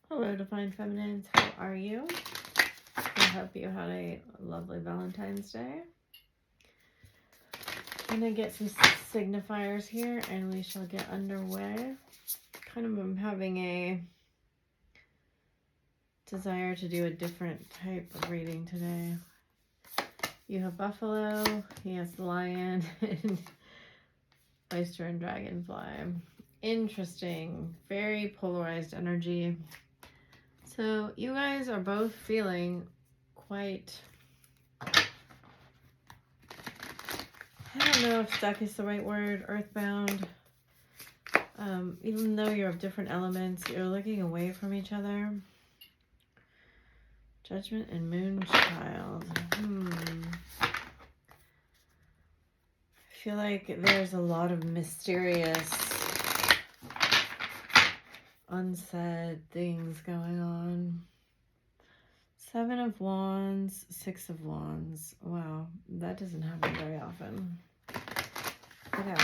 Hello, Divine Feminines. How are you? I hope you had a lovely Valentine's Day. I'm going to get some signifiers here and we shall get underway. Kind of am having a desire to do a different type of reading today. You have Buffalo, he has the Lion, and Oyster and Dragonfly. Interesting. Very polarized energy. So you guys are both feeling quite, I don't know if stuck is the right word, earthbound. Even though you're of different elements, you're looking away from each other. Judgment and Moonchild. I feel like there's a lot of mysterious, unsaid things going on. 7 of Wands, 6 of Wands. Wow, that doesn't happen very often. Okay.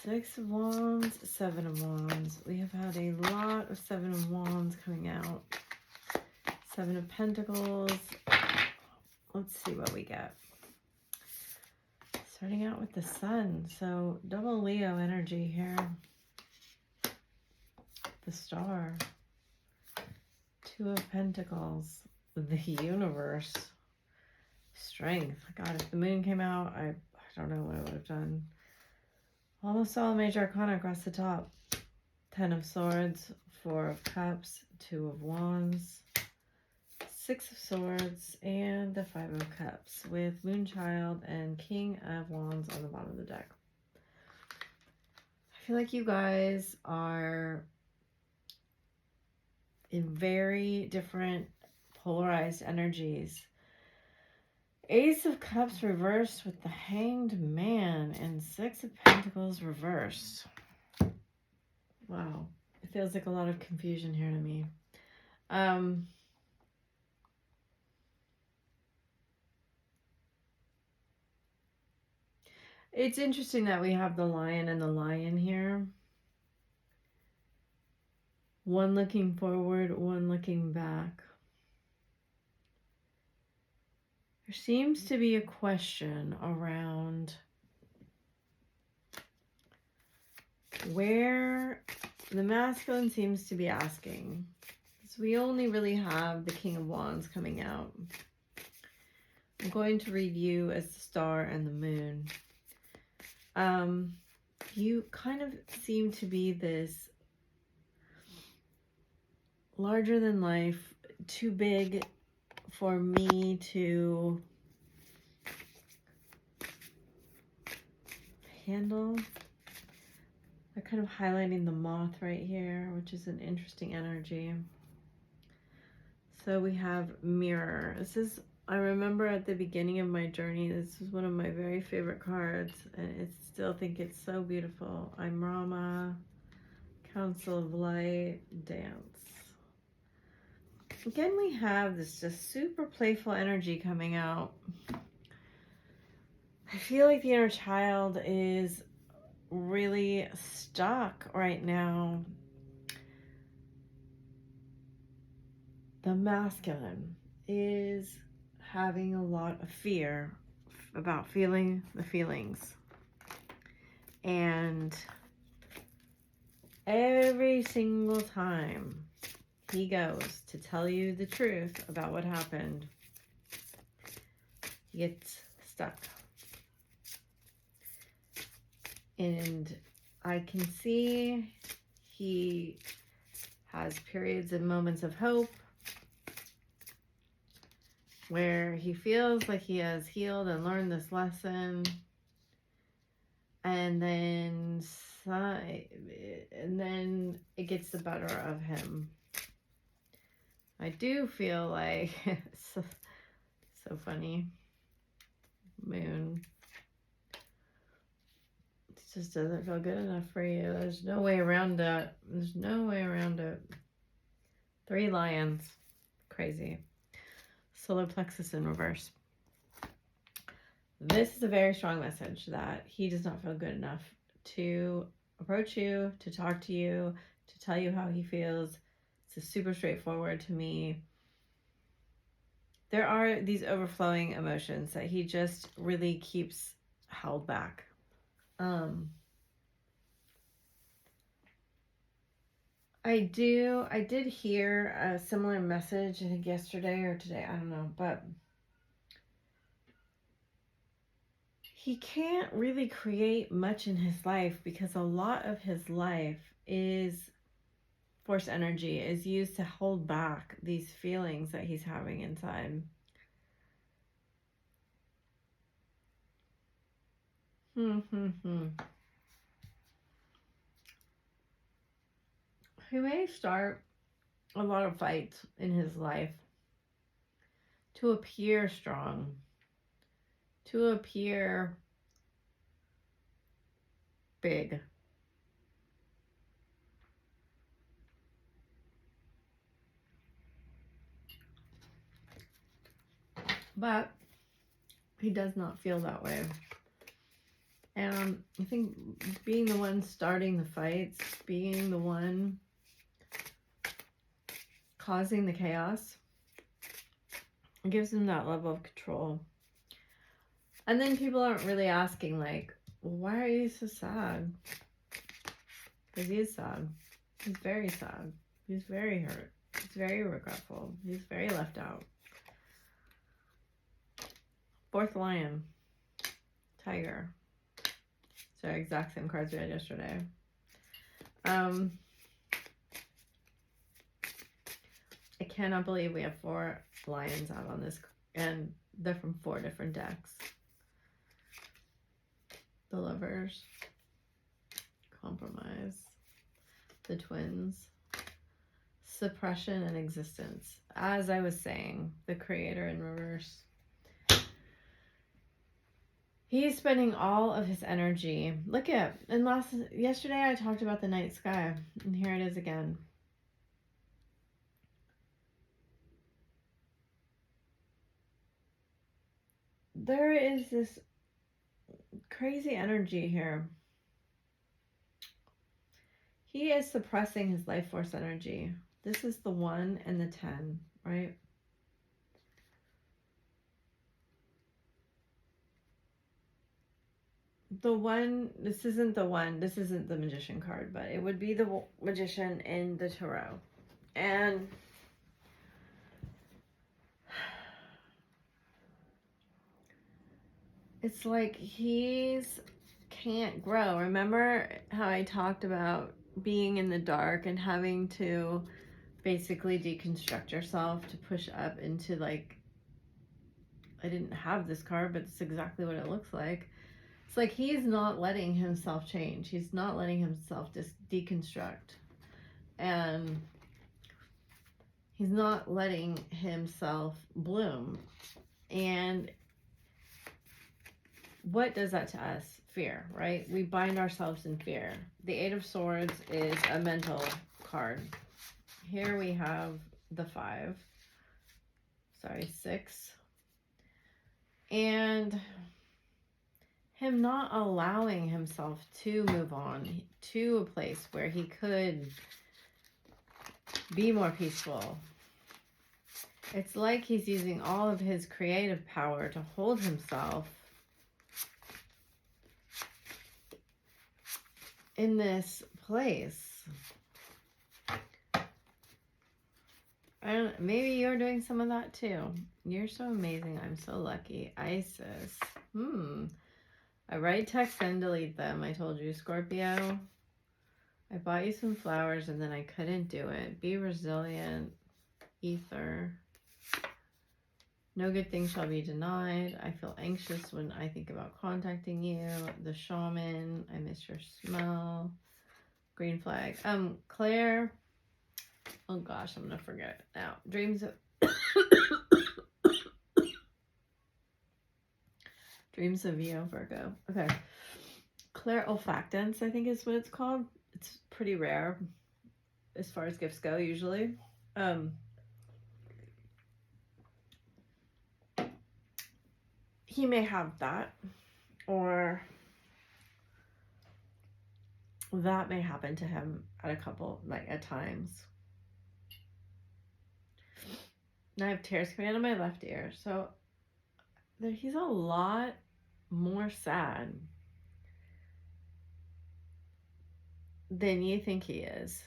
6 of Wands, 7 of Wands. We have had a lot of 7 of Wands coming out. 7 of Pentacles. Let's see what we get. Starting out with the Sun. So double Leo energy here. The Star. 2 of Pentacles. The Universe. Strength. God, if the Moon came out, I don't know what I would have done. Almost all major arcana across the top. 10 of Swords, 4 of Cups, 2 of Wands, 6 of Swords, and the 5 of Cups with Moonchild and King of Wands on the bottom of the deck. I feel like you guys are in very different polarized energies. Ace of Cups reversed with the Hanged Man and 6 of Pentacles reversed. Wow. It feels like a lot of confusion here to me. It's interesting that we have the Lion and the Lion here. One looking forward, one looking back. There seems to be a question around where the masculine seems to be asking. So we only really have the King of Wands coming out. I'm going to read you as the Star and the Moon. You kind of seem to be this larger than life, too big for me to handle. They're kind of highlighting the Moth right here, which is an interesting energy. So we have Mirror. This is, I remember at the beginning of my journey, this was one of my very favorite cards, and I still think it's so beautiful. I'm Rama, Council of Light, Dance. Again, we have this just super playful energy coming out. I feel like the inner child is really stuck right now. The masculine is having a lot of fear about feeling the feelings. And every single time he goes to tell you the truth about what happened, he gets stuck. And I can see he has periods and moments of hope where he feels like he has healed and learned this lesson. And then it gets the better of him. I do feel like, so funny, Moon. It just doesn't feel good enough for you. There's no way around it. There's no way around it. 3 lions. Crazy. Solar plexus in reverse. This is a very strong message that he does not feel good enough to approach you, to talk to you, to tell you how he feels. It's super straightforward to me. There are these overflowing emotions that he just really keeps held back. I did hear a similar message, I think yesterday or today, I don't know, but he can't really create much in his life because a lot of his life is force energy, is used to hold back these feelings that he's having inside. He may start a lot of fights in his life to appear strong, to appear big. But he does not feel that way. And I think being the one starting the fights, being the one causing the chaos, it gives him that level of control. And then people aren't really asking, like, why are you so sad? Because he is sad. He's very sad. He's very hurt. He's very regretful. He's very left out. Fourth lion. Tiger. So exact same cards we had yesterday. I cannot believe we have 4 lions out on this, and they're from 4 different decks. The Lovers, Compromise, the Twins, Suppression and Existence. As I was saying, the Creator in reverse. He's spending all of his energy. Look at, and yesterday I talked about the night sky, and here it is again. There is this crazy energy here. He is suppressing his life force energy. This is the 1 and the 10, right? The 1, this isn't the 1, this isn't the Magician card, but it would be the Magician in the Tarot. And it's like he's can't grow. Remember how I talked about being in the dark and having to basically deconstruct yourself to push up into, like, I didn't have this card, but it's exactly what it looks like. It's like he's not letting himself change. He's not letting himself just deconstruct. And he's not letting himself bloom. And what does that to us? Fear, right? We bind ourselves in fear. The 8 of Swords is a mental card. Here we have the 6. And him not allowing himself to move on to a place where he could be more peaceful. It's like he's using all of his creative power to hold himself in this place. And maybe you're doing some of that too. You're so amazing. I'm so lucky. Isis. I write texts and delete them. I told you, Scorpio. I bought you some flowers and then I couldn't do it. Be resilient. Ether. No good thing shall be denied. I feel anxious when I think about contacting you. The Shaman. I miss your smell. Green flag. Claire. Oh gosh, I'm gonna forget it now. Dreams of Dreams of you, Virgo. Okay. Clairolfactance, I think is what it's called. It's pretty rare as far as gifts go, usually. He may have that, or that may happen to him at a couple, like at times. And I have tears coming out of my left ear. So he's a lot more sad than you think he is.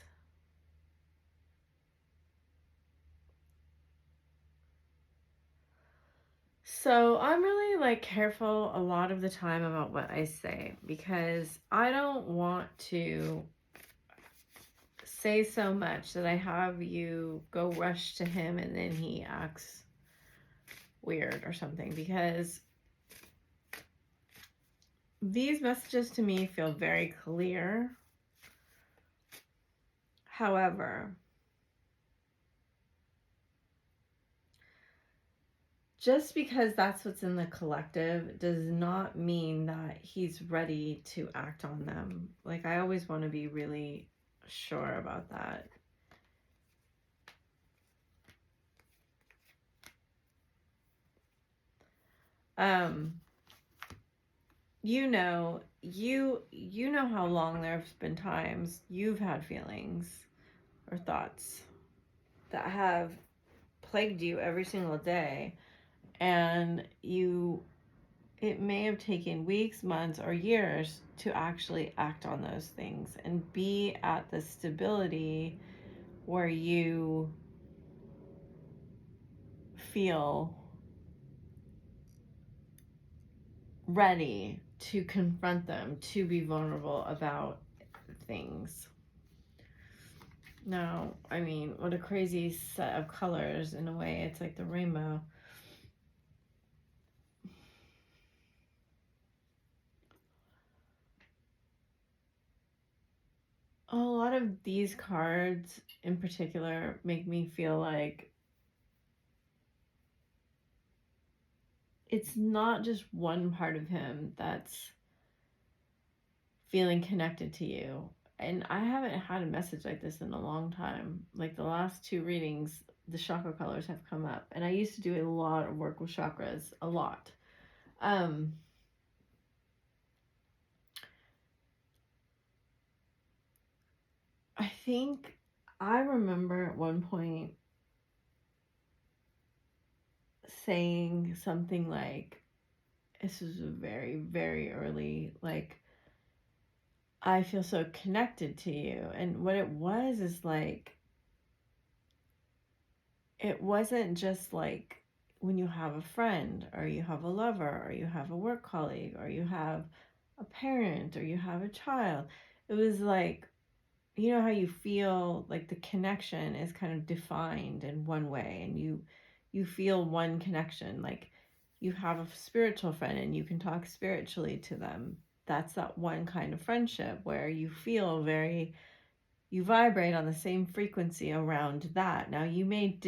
So I'm really like careful a lot of the time about what I say, because I don't want to say so much that I have you go rush to him and then he acts weird or something, because these messages to me feel very clear. However, just because that's what's in the collective does not mean that he's ready to act on them. Like, I always want to be really sure about that. You know how long there's been times you've had feelings or thoughts that have plagued you every single day, and it may have taken weeks, months, or years to actually act on those things and be at the stability where you feel ready to confront them, to be vulnerable about things. Now, I mean, what a crazy set of colors. In a way, it's like the rainbow. A lot of these cards in particular make me feel like it's not just one part of him that's feeling connected to you. And I haven't had a message like this in a long time. Like the last two readings, the chakra colors have come up. And I used to do a lot of work with chakras, a lot. I think I remember at one point saying something like, this was very, very early, like, I feel so connected to you. And what it was is like, it wasn't just like when you have a friend or you have a lover or you have a work colleague or you have a parent or you have a child. It was like, you know how you feel like the connection is kind of defined in one way, and you feel one connection, like you have a spiritual friend and you can talk spiritually to them. That's that one kind of friendship where you feel you vibrate on the same frequency around that. Now, you may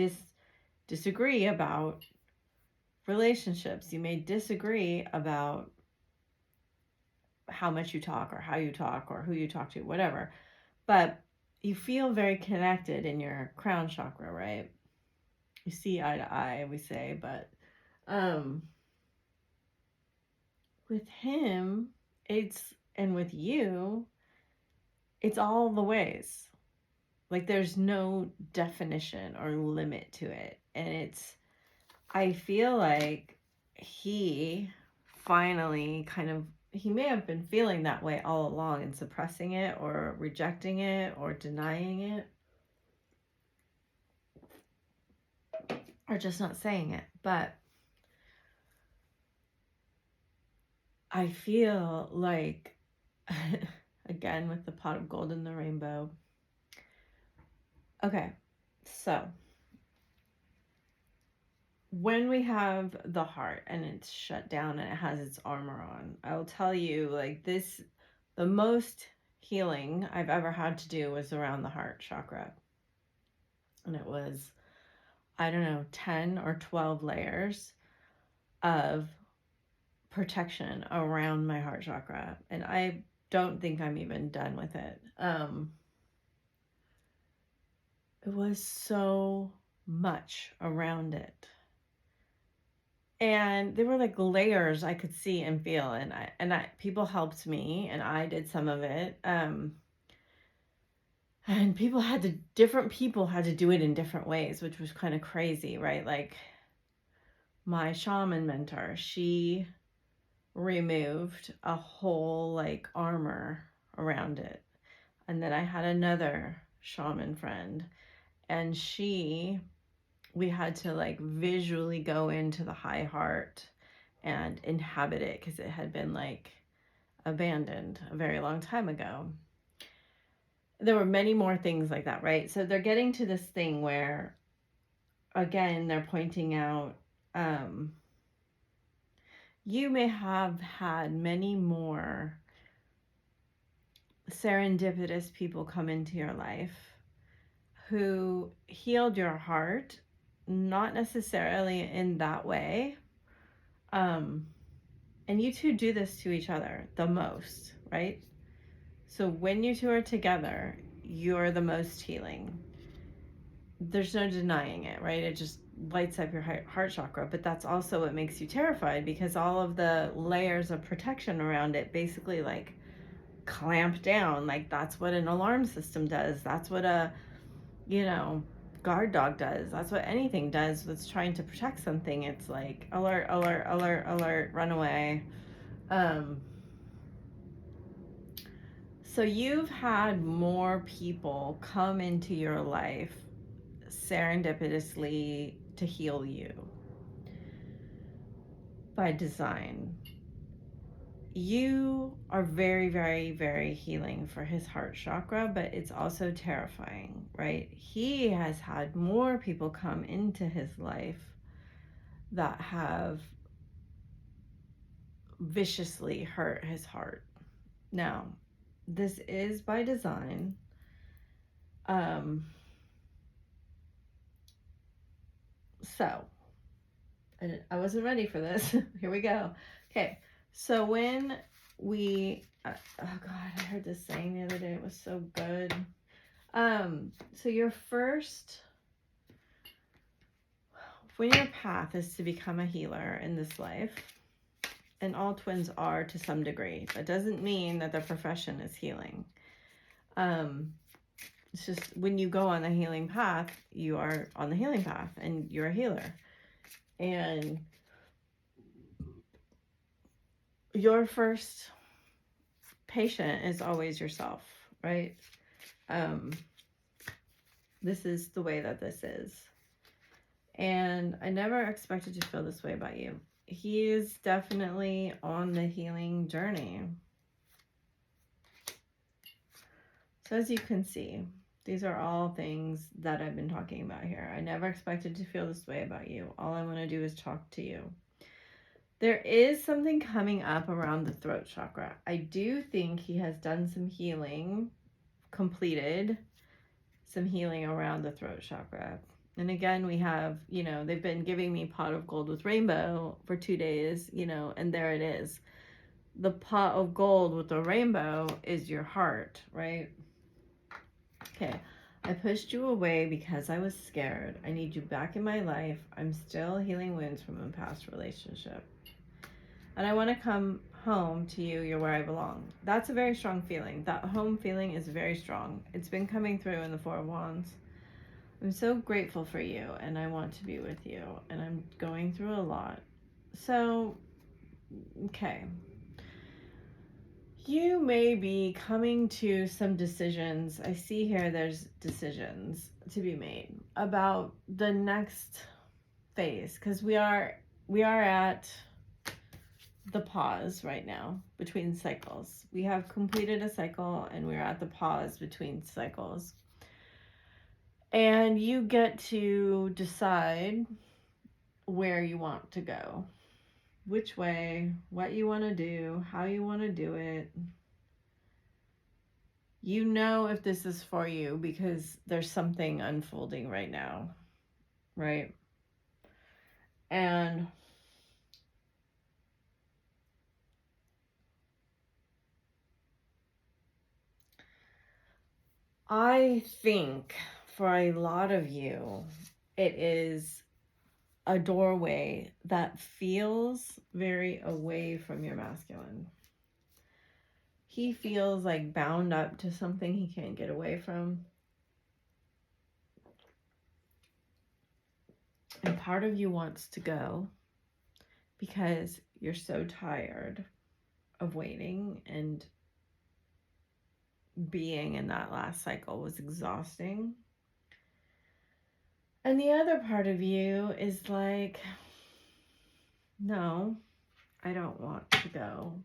disagree about relationships, you may disagree about how much you talk or how you talk or who you talk to, whatever, but you feel very connected in your crown chakra, right? You see eye to eye, we say, but with him, and with you, it's all the ways. Like, there's no definition or limit to it. And I feel like he finally he may have been feeling that way all along and suppressing it or rejecting it or denying it or just not saying it. But I feel like, again, with the pot of gold and the rainbow. Okay, so when we have the heart and it's shut down and it has its armor on, I will tell you, like, the most healing I've ever had to do was around the heart chakra. And it was, I don't know, 10 or 12 layers of protection around my heart chakra. And I don't think I'm even done with it. It was so much around it. And there were like layers I could see and feel, and I people helped me, and I did some of it. And different people had to do it in different ways, which was kind of crazy, right? Like my shaman mentor, she removed a whole like armor around it. And then I had another shaman friend, and we had to like visually go into the high heart and inhabit it because it had been like abandoned a very long time ago. There were many more things like that, right? So they're getting to this thing where, again, they're pointing out, you may have had many more serendipitous people come into your life who healed your heart, not necessarily in that way. And you two do this to each other the most, right? So when you two are together, you're the most healing. There's no denying it, right? It just lights up your heart chakra, but that's also what makes you terrified, because all of the layers of protection around it basically like clamp down. Like that's what an alarm system does. That's what a, guard dog does. That's what anything does that's trying to protect something. It's like alert, alert, alert, alert, run away. So you've had more people come into your life serendipitously to heal you by design. You are very, very, very healing for his heart chakra, but it's also terrifying, right? He has had more people come into his life that have viciously hurt his heart. Now, this is by design. So, I wasn't ready for this. Here we go. Okay, so when we, oh God, I heard this saying the other day. It was so good. So when your path is to become a healer in this life, and all twins are to some degree, that doesn't mean that their profession is healing. It's just when you go on the healing path, you are on the healing path and you're a healer. And your first patient is always yourself, right? This is the way that this is. And I never expected to feel this way about you. He is definitely on the healing journey. So as you can see, these are all things that I've been talking about here. I never expected to feel this way about you. All I want to do is talk to you. There is something coming up around the throat chakra. I do think he has done some healing, completed some healing around the throat chakra. And again, we have, they've been giving me pot of gold with rainbow for 2 days, and there it is. The pot of gold with the rainbow is your heart, right? Okay, I pushed you away because I was scared. I need you back in my life. I'm still healing wounds from a past relationship. And I want to come home to you. You're where I belong. That's a very strong feeling. That home feeling is very strong. It's been coming through in the Four of Wands. I'm so grateful for you, and I want to be with you, and I'm going through a lot. So, okay. You may be coming to some decisions. I see here there's decisions to be made about the next phase, because we are at the pause right now between cycles. We have completed a cycle and we're at the pause between cycles. And you get to decide where you want to go, which way, what you want to do, how you want to do it. You know if this is for you because there's something unfolding right now, right? And I think for a lot of you, it is a doorway that feels very away from your masculine. He feels like bound up to something he can't get away from. And part of you wants to go because you're so tired of waiting, and being in that last cycle was exhausting. And the other part of you is like, no, I don't want to go.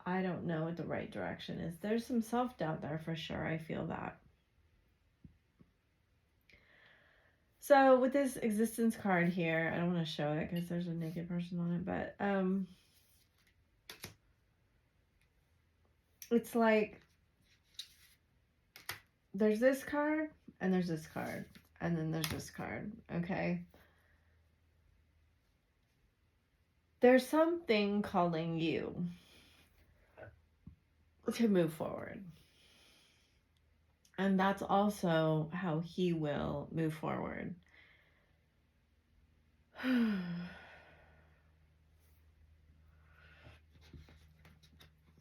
I don't know what the right direction is. There's some self-doubt there for sure. I feel that. So with this existence card here, I don't want to show it because there's a naked person on it, but it's like there's this card and there's this card and then there's this card, okay? There's something calling you to move forward. And that's also how he will move forward.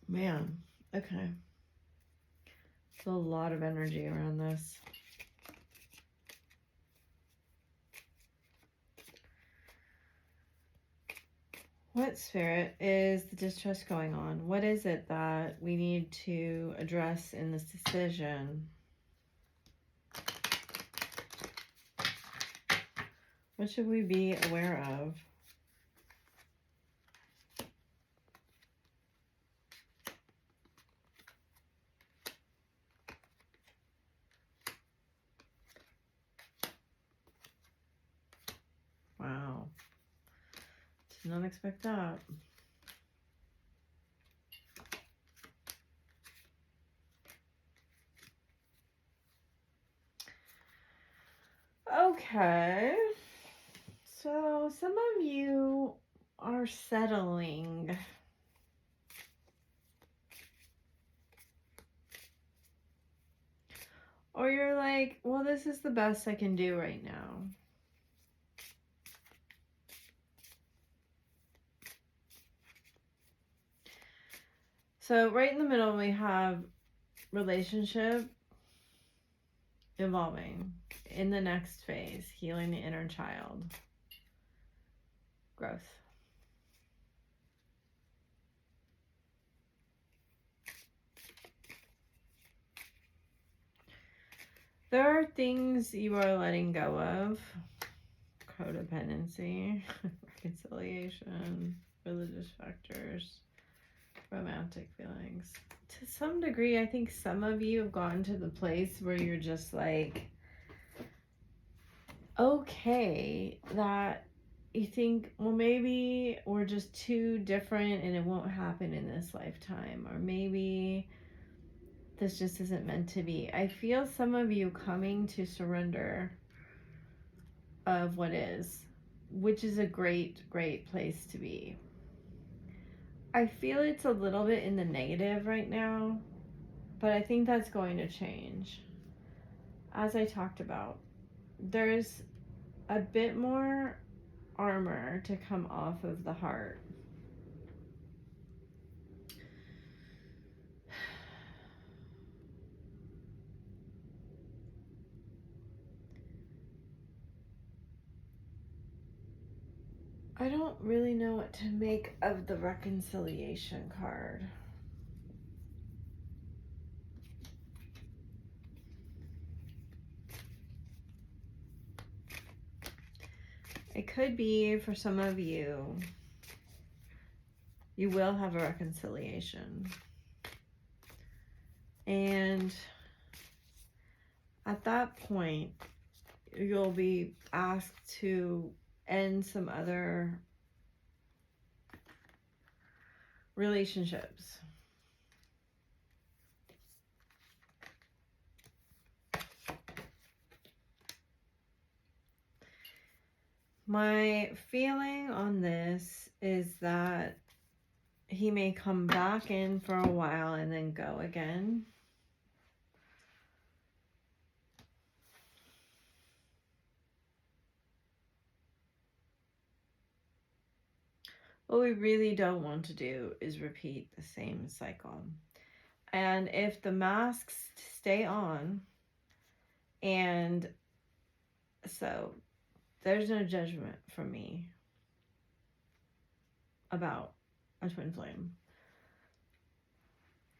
Man, okay. There's a lot of energy around this. What, Spirit, is the distrust going on? What is it that we need to address in this decision? What should we be aware of? Wow. Did not expect that. Okay. So some of you are settling. Or you're like, well, this is the best I can do right now. So right in the middle, we have relationship evolving in the next phase, healing the inner child, growth. There are things you are letting go of. Codependency, reconciliation, religious factors, romantic feelings. To some degree, I think some of you have gotten to the place where you're just like, okay, that you think, well, maybe we're just too different and it won't happen in this lifetime. Or maybe this just isn't meant to be. I feel some of you coming to surrender of what is, which is a great, great place to be. I feel it's a little bit in the negative right now, but I think that's going to change. As I talked about, there's a bit more armor to come off of the heart. I don't really know what to make of the reconciliation card. It could be for some of you, you will have a reconciliation. And at that point, you'll be asked to end some other relationships. My feeling on this is that he may come back in for a while and then go again. What we really don't want to do is repeat the same cycle. And if the masks stay on, and so there's no judgment from me about a twin flame.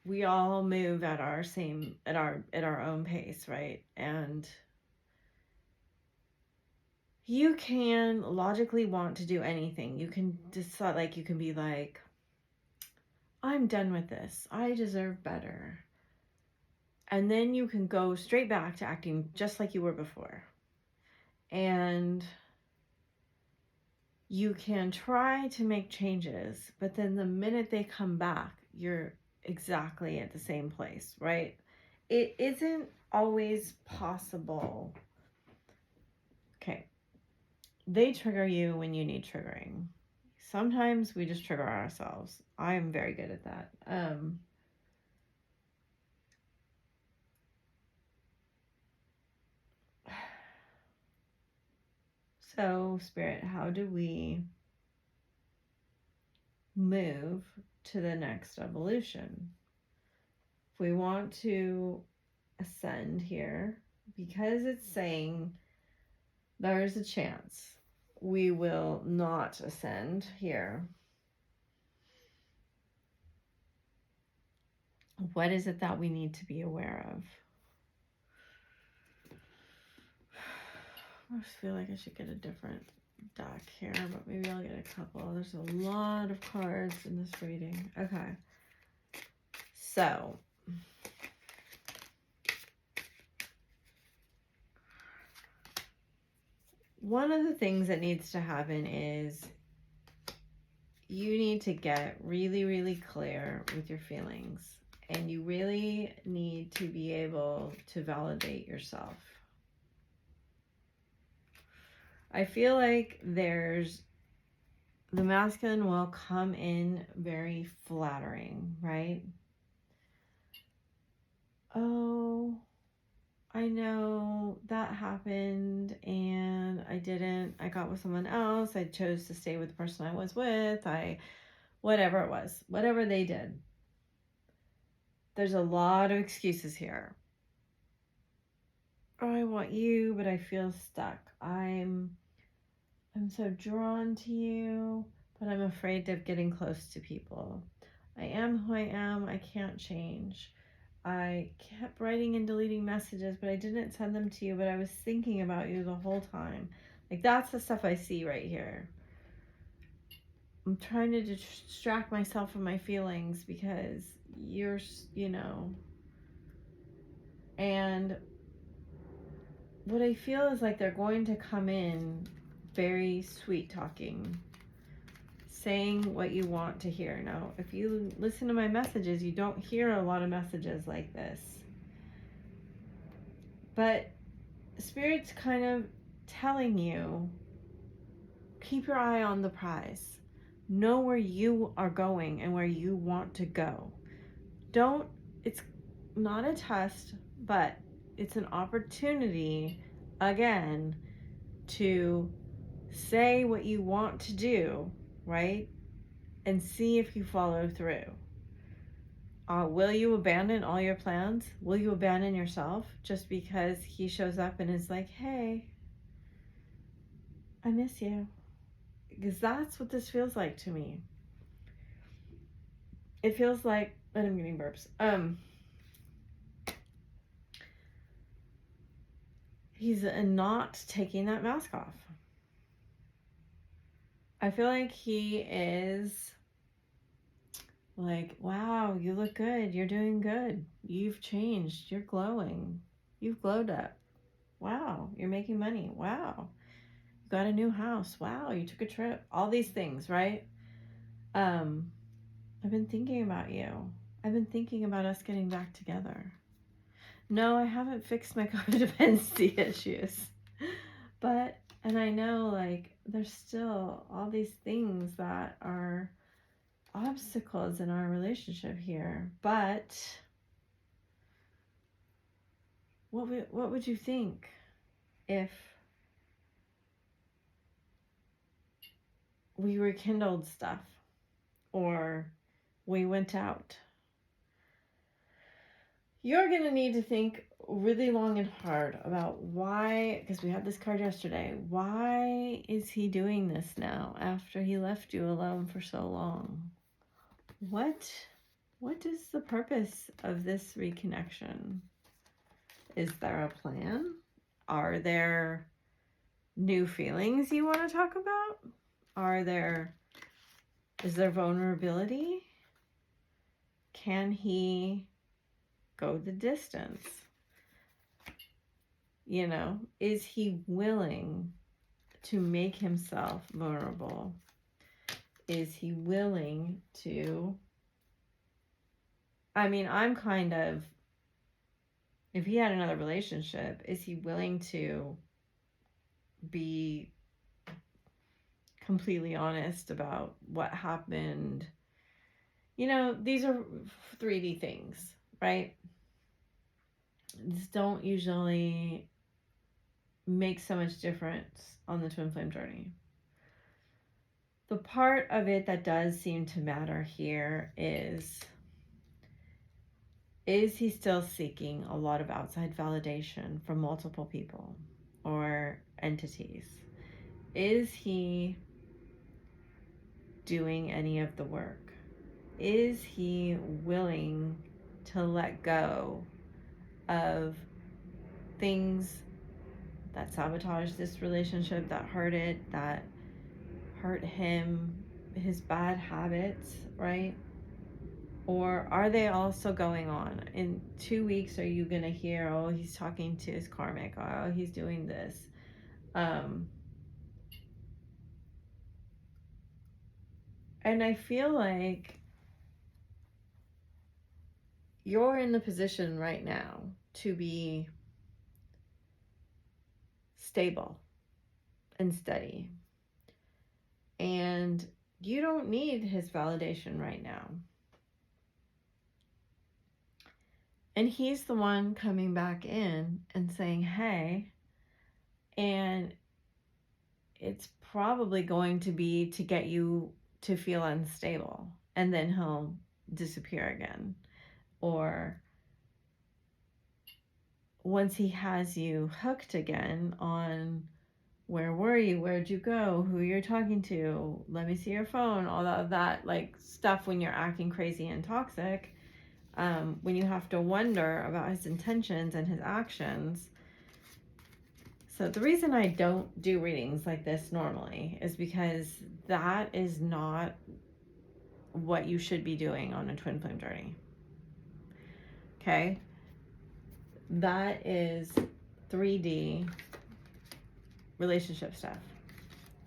We all move at our own pace, right? And you can logically want to do anything. You can decide, like, you can be like, I'm done with this. I deserve better. And then you can go straight back to acting just like you were before. And you can try to make changes, but then the minute they come back, you're exactly at the same place, right? It isn't always possible. Okay. They trigger you when you need triggering. Sometimes we just trigger ourselves. I'm very good at that. So, Spirit, how do we move to the next evolution? If we want to ascend here, because it's saying there's a chance we will not ascend here, what is it that we need to be aware of? I just feel like I should get a different deck here, but maybe I'll get a couple. There's a lot of cards in this reading. Okay. So, one of the things that needs to happen is you need to get really, really clear with your feelings. And you really need to be able to validate yourself. I feel like the masculine will come in very flattering, right? Oh, I know that happened and I got with someone else. I chose to stay with the person I was with. Whatever it was, whatever they did. There's a lot of excuses here. Oh, I want you, but I feel stuck. I'm so drawn to you, but I'm afraid of getting close to people. I am who I am. I can't change. I kept writing and deleting messages, but I didn't send them to you, but I was thinking about you the whole time. Like, that's the stuff I see right here. I'm trying to distract myself from my feelings because you're, and what I feel is like they're going to come in very sweet talking, saying what you want to hear. Now, if you listen to my messages, you don't hear a lot of messages like this. But Spirit's kind of telling you, keep your eye on the prize. Know where you are going and where you want to go. It's not a test, but it's an opportunity, again, to say what you want to do, right? And see if you follow through. Will you abandon all your plans? Will you abandon yourself just because he shows up and is like, hey, I miss you? Because that's what this feels like to me. It feels like, and I'm getting burps. He's not taking that mask off. I feel like he is like, wow, you look good. You're doing good. You've changed. You're glowing. You've glowed up. Wow, you're making money. Wow, you got a new house. Wow, you took a trip. All these things, right? I've been thinking about you. I've been thinking about us getting back together. No, I haven't fixed my codependency issues. And I know, like, there's still all these things that are obstacles in our relationship here. But what would you think if we rekindled stuff or we went out? You're going to need to think really long and hard about why, because we had this card yesterday, why is he doing this now after he left you alone for so long? What is the purpose of this reconnection? Is there a plan? Are there new feelings you want to talk about? Is there vulnerability? Can he go the distance? You know, is he willing to make himself vulnerable? Is he willing to, I mean, I'm kind of, if he had another relationship, is he willing to be completely honest about what happened? You know, these are 3D things, right? These don't usually make so much difference on the twin flame journey. The part of it that does seem to matter here is he still seeking a lot of outside validation from multiple people or entities? Is he doing any of the work? Is he willing to let go of things that sabotage this relationship, that hurt it, that hurt him, his bad habits, right? Or are they also going on? In 2 weeks, are you going to hear, oh, he's talking to his karmic, oh, he's doing this? And I feel like you're in the position right now to be stable and steady. And you don't need his validation right now. And he's the one coming back in and saying, hey, and it's probably going to be to get you to feel unstable. And then he'll disappear again. Or once he has you hooked again on where were you, where'd you go, who you're talking to, let me see your phone, all that like stuff when you're acting crazy and toxic, when you have to wonder about his intentions and his actions. So the reason I don't do readings like this normally is because that is not what you should be doing on a twin flame journey. Okay? That is 3D relationship stuff.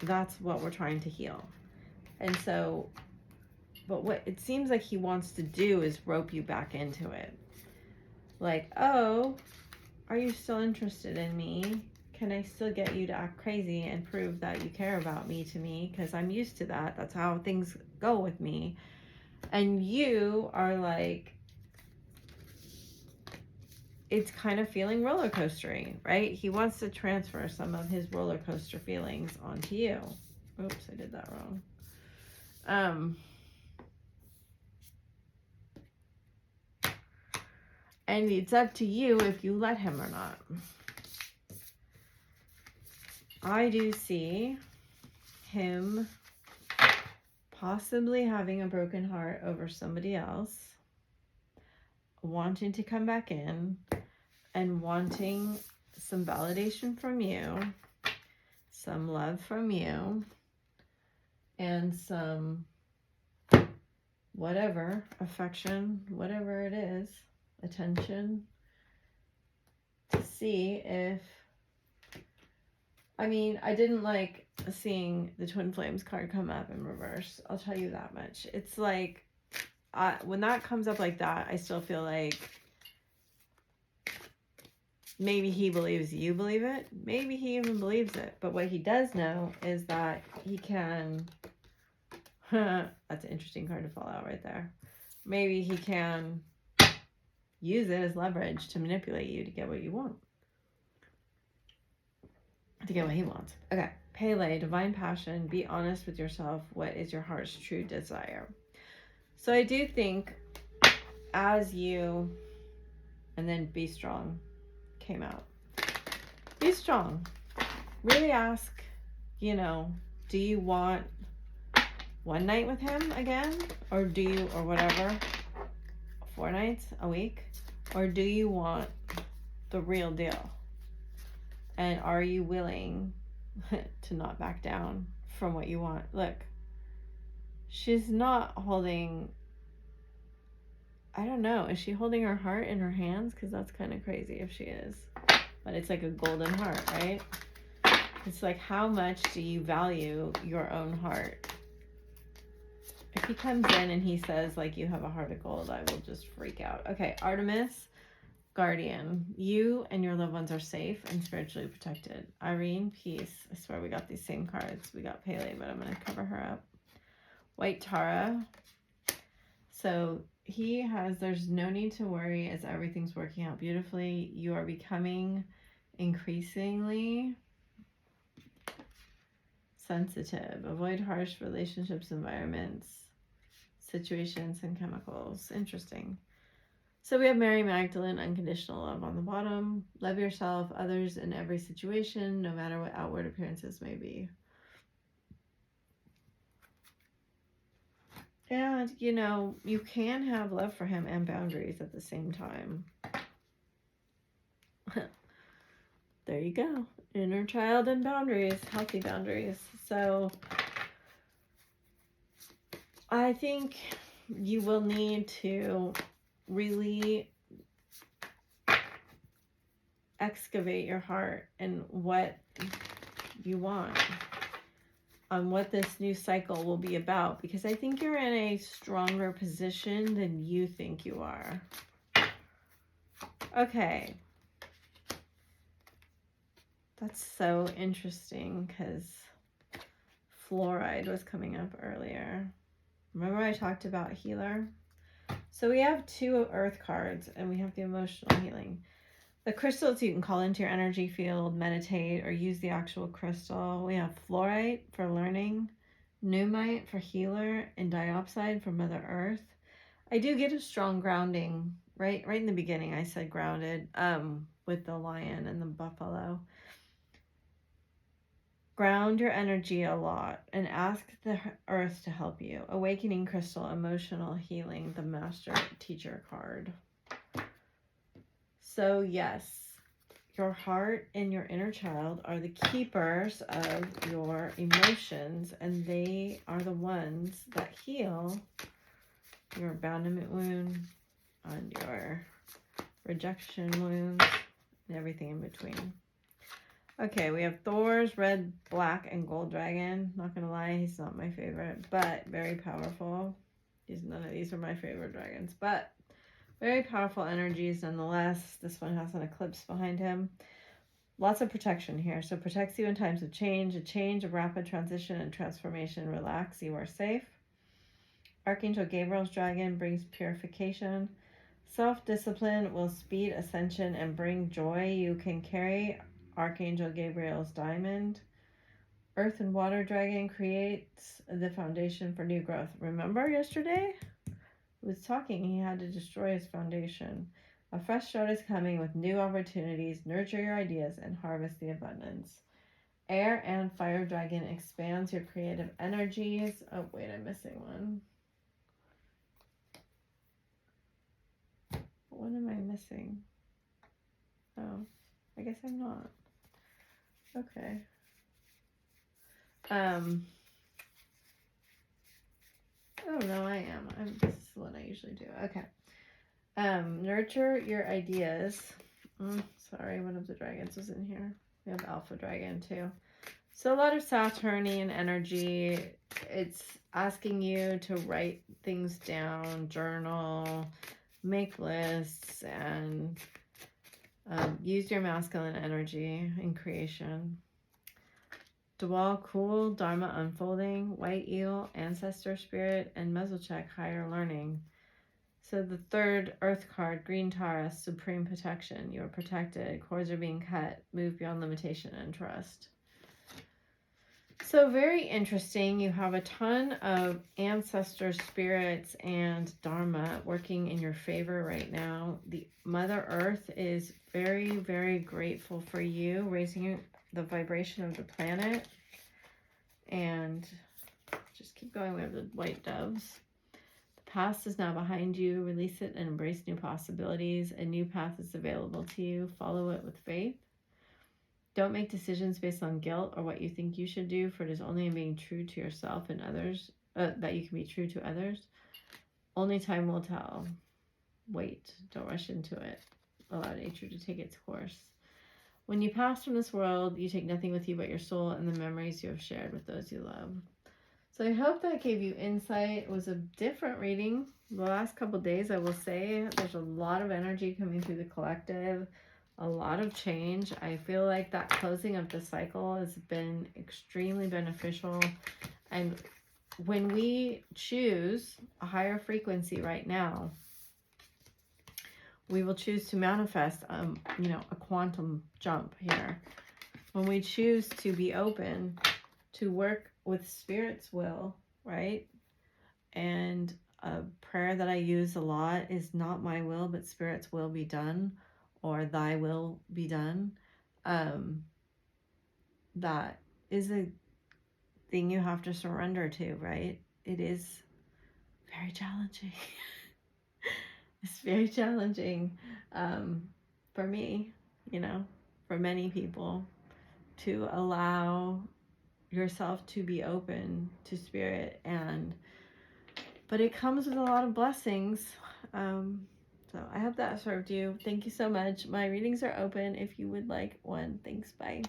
That's what we're trying to heal. And so, but what it seems like he wants to do is rope you back into it. Like, oh, are you still interested in me? Can I still get you to act crazy and prove that you care about me to me? Because I'm used to that. That's how things go with me. And you are like, it's kind of feeling roller coastery, right? He wants to transfer some of his roller coaster feelings onto you. Oops, I did that wrong. And it's up to you if you let him or not. I do see him possibly having a broken heart over somebody else, wanting to come back in and wanting some validation from you, some love from you, and some whatever, affection, whatever it is, attention, to see if, I mean, I didn't like seeing the Twin Flames card come up in reverse. I'll tell you that much. It's like, when that comes up like that, I still feel like maybe he believes you believe it. Maybe he even believes it. But what he does know is that he can, that's an interesting card to fall out right there. Maybe he can use it as leverage to manipulate you to get what you want. To get what he wants. Okay. Pele, divine passion, be honest with yourself. What is your heart's true desire? So I do think as you, and then be strong. came out. Be strong. Really ask, you know, do you want one night with him again? Or do you, or whatever, 4 nights a week? Or do you want the real deal? And are you willing to not back down from what you want? Look, she's not holding, I don't know, is she holding her heart in her hands? Because that's kind of crazy if she is. But it's like a golden heart, right? It's like, how much do you value your own heart? If he comes in and he says, like, you have a heart of gold, I will just freak out. Okay, Artemis, Guardian. You and your loved ones are safe and spiritually protected. Irene, peace. I swear we got these same cards. We got Pele, but I'm going to cover her up. White Tara. So he has, there's no need to worry as everything's working out beautifully. You are becoming increasingly sensitive. Avoid harsh relationships, environments, situations, and chemicals. Interesting. So we have Mary Magdalene, unconditional love on the bottom. Love yourself, others in every situation, no matter what outward appearances may be. And, you know, you can have love for him and boundaries at the same time. There you go. Inner child and boundaries, healthy boundaries. So I think you will need to really excavate your heart and what you want, on what this new cycle will be about, because I think you're in a stronger position than you think you are. Okay. That's so interesting because fluoride was coming up earlier. Remember I talked about healer? So we have 2 earth cards and we have the emotional healing. The crystals you can call into your energy field, meditate, or use the actual crystal. We have fluorite for learning, pneumite for healer, and diopside for Mother Earth. I do get a strong grounding. Right in the beginning I said grounded with the lion and the buffalo. Ground your energy a lot and ask the earth to help you. Awakening crystal, emotional healing, the master teacher card. So yes, your heart and your inner child are the keepers of your emotions, and they are the ones that heal your abandonment wound and your rejection wounds and everything in between. Okay, we have Thor's red, black, and gold dragon. Not gonna lie, he's not my favorite, but very powerful. None of these are my favorite dragons, but very powerful energies nonetheless. This one has an eclipse behind him. Lots of protection here. So protects you in times of change, a rapid transition and transformation. Relax, you are safe. Archangel Gabriel's dragon brings purification. Self-discipline will speed ascension and bring joy. You can carry Archangel Gabriel's diamond. Earth and water dragon creates the foundation for new growth. Remember yesterday? He was talking, he had to destroy his foundation. A fresh start is coming with new opportunities. Nurture your ideas and harvest the abundance. Air and fire dragon expands your creative energies. Oh, wait, I'm missing one. What am I missing? Oh, I guess I'm not. Okay. Oh no, I am. This is what I usually do. Okay. Nurture your ideas. Sorry, one of the dragons was in here. We have Alpha Dragon too. So a lot of Saturnian energy. It's asking you to write things down, journal, make lists, and use your masculine energy in creation. Dwal Cool, Dharma Unfolding, White Eel, Ancestor Spirit, and Mezzalcheck, Higher Learning. So the third Earth card, Green Tara, Supreme Protection. You are protected. Cords are being cut. Move beyond limitation and trust. So very interesting. You have a ton of ancestor spirits and Dharma working in your favor right now. The Mother Earth is very, very grateful for you, raising the vibration of the planet. And just keep going. We have the white doves. The past is now behind you. Release it and embrace new possibilities. A new path is available to you. Follow it with faith. Don't make decisions based on guilt or what you think you should do, for it is only in being true to yourself and others that you can be true to others. Only time will tell. Wait, don't rush into it. Allow nature to take its course. When you pass from this world, you take nothing with you but your soul and the memories you have shared with those you love. So I hope that gave you insight. It was a different reading. The last couple of days, I will say, there's a lot of energy coming through the collective. A lot of change. I feel like that closing of the cycle has been extremely beneficial. And when we choose a higher frequency right now, we will choose to manifest, a quantum jump here. When we choose to be open to work with Spirit's will, right? And a prayer that I use a lot is not my will, but Spirit's will be done, or thy will be done. That is a thing you have to surrender to, right? It is very challenging. It's very challenging for me, for many people, to allow yourself to be open to Spirit, but it comes with a lot of blessings. So I hope that served you. Thank you so much. My readings are open if you would like one. Thanks. Bye.